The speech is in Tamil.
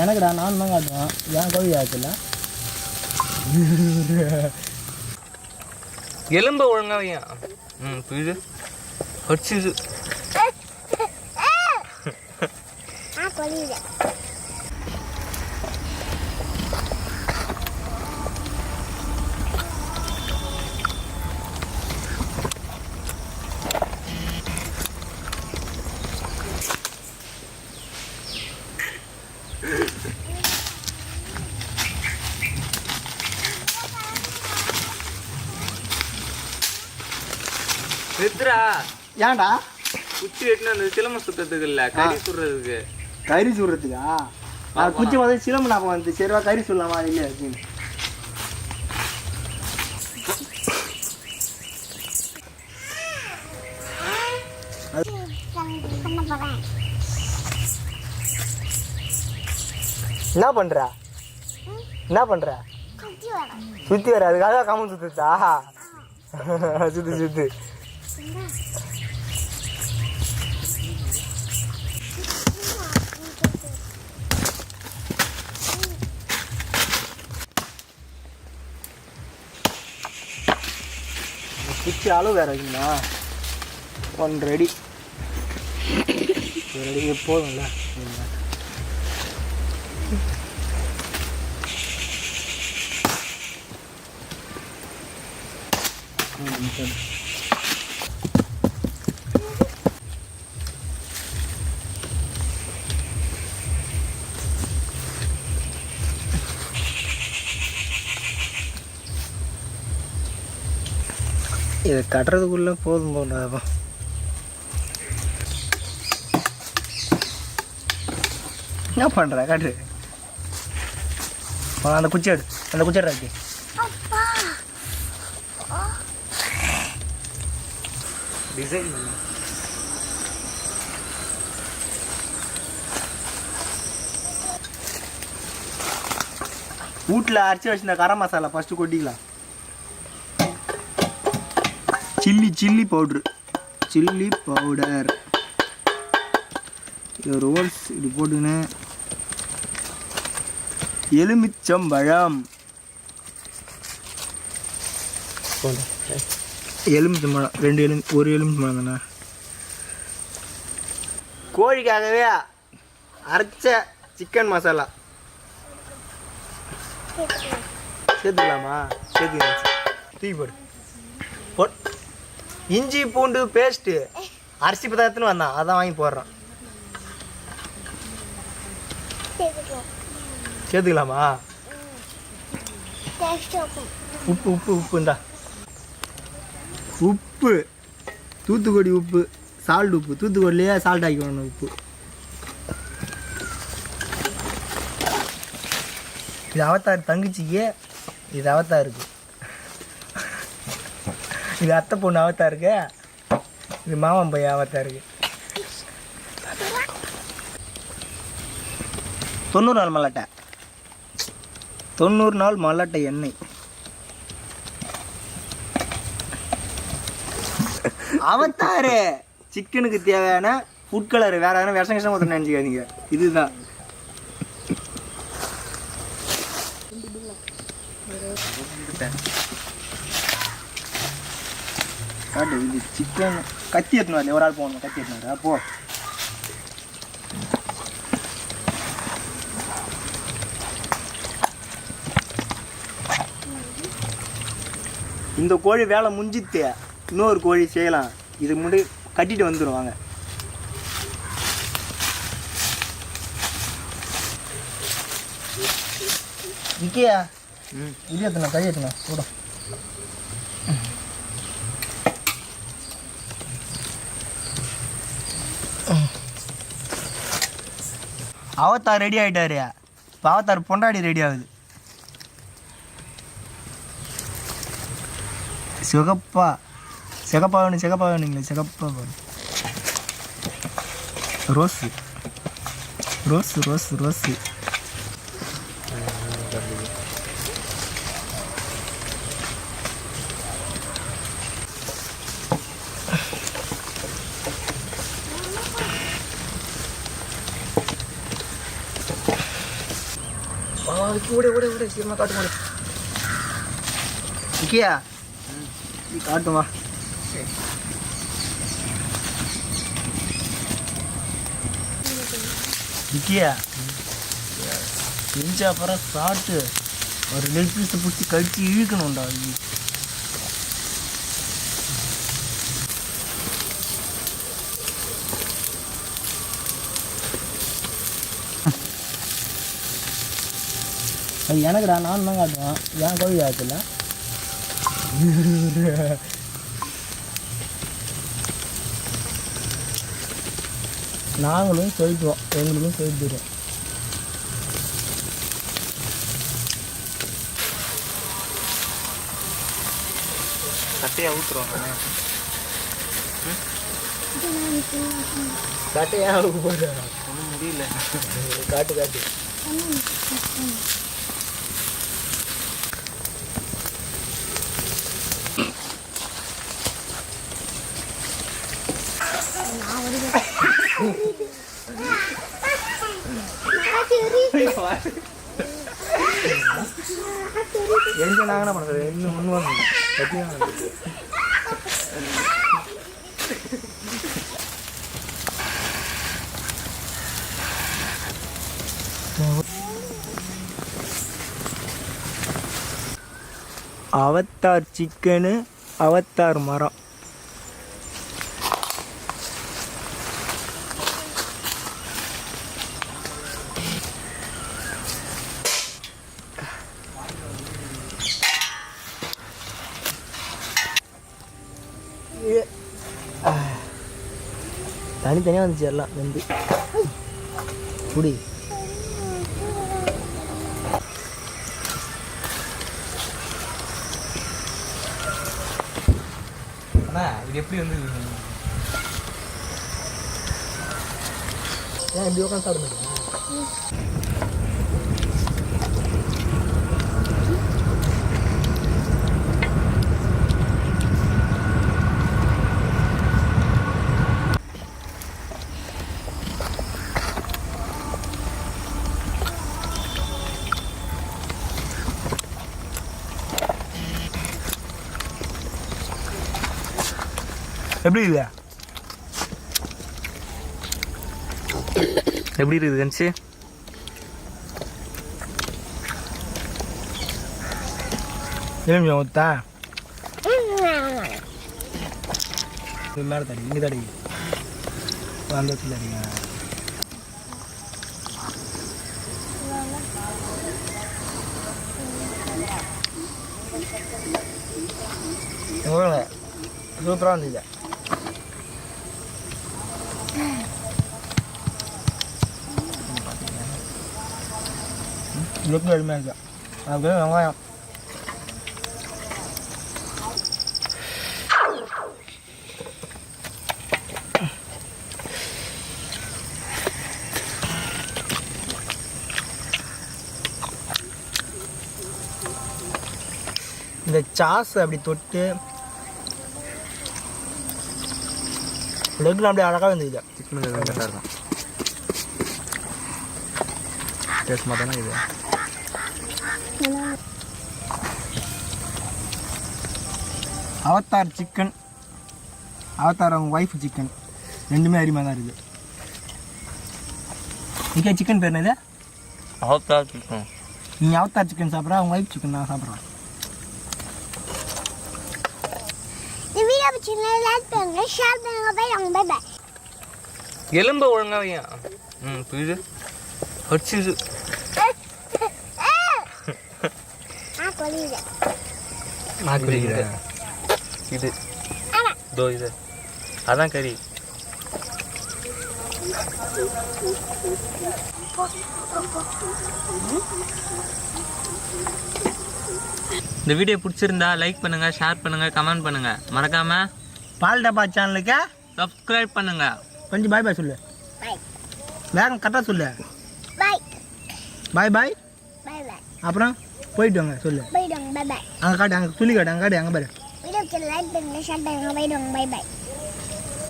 எனக்குடா நான் தான் காட்டுவேன் ஏன் கோழி ஆச்சுல எலும்பு ஒழுங்காக புரியுது வச்சுது நித்ரா ஏன்டா குச்சி வெட்டினா அந்த சிலம்பம் சுத்தத்துக்கு இல்லை கறி சுடுறதுக்கு கறி சுடுறதுக்கா நான் குச்சி வந்து சிலம்பு நான் வந்து சரிவா கறி சொல்லலாமா இல்லையா அப்படின்னு என்ன பண்ற என்ன பண்ற சுத்தி வர அதுக்காக காமன் சுத்துதா சுத்து சுத்து குச்சி அளவு வேற இருக்குண்ணா 1 ரெடி போதும்ல இதை கட்டுறதுக்குள்ளே போதும் போடாதப்பா என்ன பண்ணுற காட்டு அந்த குச்சி எடு அந்த குச்சி எடுறாக்கி டிசைன் பண்ண வீட்டில் அரைச்சி வச்சிருந்த garam masala first கொட்டிக்கலாம் chilli powder இது ரோல்ஸ் இப்படி போட்டுக்கினேன் எலுமிச்சம்பழம் எலுமிச்சம்பழம் 2 ஒரு எலுமிச்சம்பழம் தானே கோழிக்காகவே அரைச்ச சிக்கன் மசாலா சேர்த்துக்கலாமா தூக்கி போடு இஞ்சி பூண்டு பேஸ்ட்டு அரிசி பதார்த்தன்னு வந்தான் அதான் வாங்கி போடுறான் சேர்த்துக்கலாமா உப்புண்டா உப்பு தூத்துக்குடி உப்பு சால்ட் உப்பு தூத்துக்குடிலேயே சால்ட் ஆக்கிக்கணும் உப்பு இது அவத்தார் தங்கச்சிக்கு இது அவத்தாருக்கு இது அத்தை பொண்ணு அவத்தா இருக்கு இது மாமன் பையன் அவத்தா இருக்கு 90 நாள் மல்லாட்டை 90 நாள் மல்லாட்டை எண்ணெய் அவத்தாரு சிக்கனுக்கு தேவையான ஃபுட் கலர் வேற எதனா விஷம் விஷம் ஒருத்தர் நினச்சிக்காதீங்க இதுதான் காட்டு இது சிக்கன் கத்தி எடுத்துன்னு வரல ஒரு ஆள் போகணும் கத்தி எடுத்துன்னு வர போ இந்த கோழி வேலை முடிஞ்சித்து இன்னொரு கோழி செய்யலாம் இது முடி கட்டிட்டு வந்துடும் வாங்க விக்கியா இது எடுத்துனா கை எடுத்துனா கூட அவத்தார் ரெடி ஆகிட்டாரு இப்போ அவத்தார் பொண்டாடி ரெடி ஆகுது சிகப்பா வேணுங்களே சிகப்பா ரோஸு ரோஸு ரோஸு ரோஸு ஓடு ஓடு ஓடு சீக்கிரமா காட்டு போடு. விக்கியா நீ காட்டுமா? விக்கியா செஞ்ச அப்புறம் சாப்பிட்டு ஒரு லெக் பீஸை பிடிச்சி கடிச்சு இழுக்கணும்டா. அது எனக்குடா, நான் தான் காட்டுவேன். ஏன் கோழி ஆச்சுல நாங்களும் சொல்லிட்டுவோம், எங்களுக்கும் சொல்லிட்டுருவோம். சட்டையை ஊற்றுருவாங்க. சட்டையா போட்டு ஒன்றும் முடியல. காட்டு காட்டு. எங்க நாங்க என்ன பண்ணுறது? இன்னும் ஒன்று வந்து அவத்தார் சிக்கனு, அவத்தார் மரம். தனித்தனியாக வந்துச்சு எல்லாம் வந்து குடி. அண்ணா இது எப்படி வந்து ஏன் இப்படி உட்காந்து சாப்பிட மாட்டேங்க? எப்படி இல்லை? எப்படி இருக்குது கன்சி? எலுமிச்சம் ஊத்தா மேலே தடி, இங்கே தடி, அந்த இடத்துல தடிங்க. சூப்பராக இருந்தது. லுக்கு எளிமையாக இருக்கு. அப்படியே வெங்காயம் இந்த சாஸ் அப்படி தொட்டு லெக்கில் அப்படியே அழகாக இருந்தது. சிக்கன் கரெக்டாக இருக்கும். டேஸ்ட் மாட்டானா இது? அவத்தார் சிக்கன், அவத்தார் அவங்க ஒய்ஃப் சிக்கன் ரெண்டுமே அருமையாக தான் இருக்குது. இங்கே சிக்கன் பேர் என்னது? Avatar chicken. நீங்கள் அவத்தார் சிக்கன் சாப்பிட்றா, அவங்க ஒய்ஃப் சிக்கன் நான் சாப்பிட்றேன். எலும்பு ஒழுங்காவையா? புரியுது. அடிச்சுது. இது இதோ இது அதான் கறி. இந்த வீடியோ பிடிச்சிருந்தா லைக் பண்ணுங்க, ஷேர் பண்ணுங்க, கமெண்ட் பண்ணுங்க. மறக்காம பால் டப்பா சேனலுக்கு சப்ஸ்கிரைப் பண்ணுங்க. கொஞ்சம் பாய் பாய் சொல்லு. வேகம் கரெக்டாக சொல்லு. பாய் பாய். அப்புறம் போயிட்டு வாங்க சொல்லு. அங்கே காட்டு, அங்கே சொல்லி காட்டு, அங்கே காட்டு, அங்கே பாரு. வீடியோக்கு லைக் பண்ணுங்க, ஷேர் பண்ணுங்க. Bye by.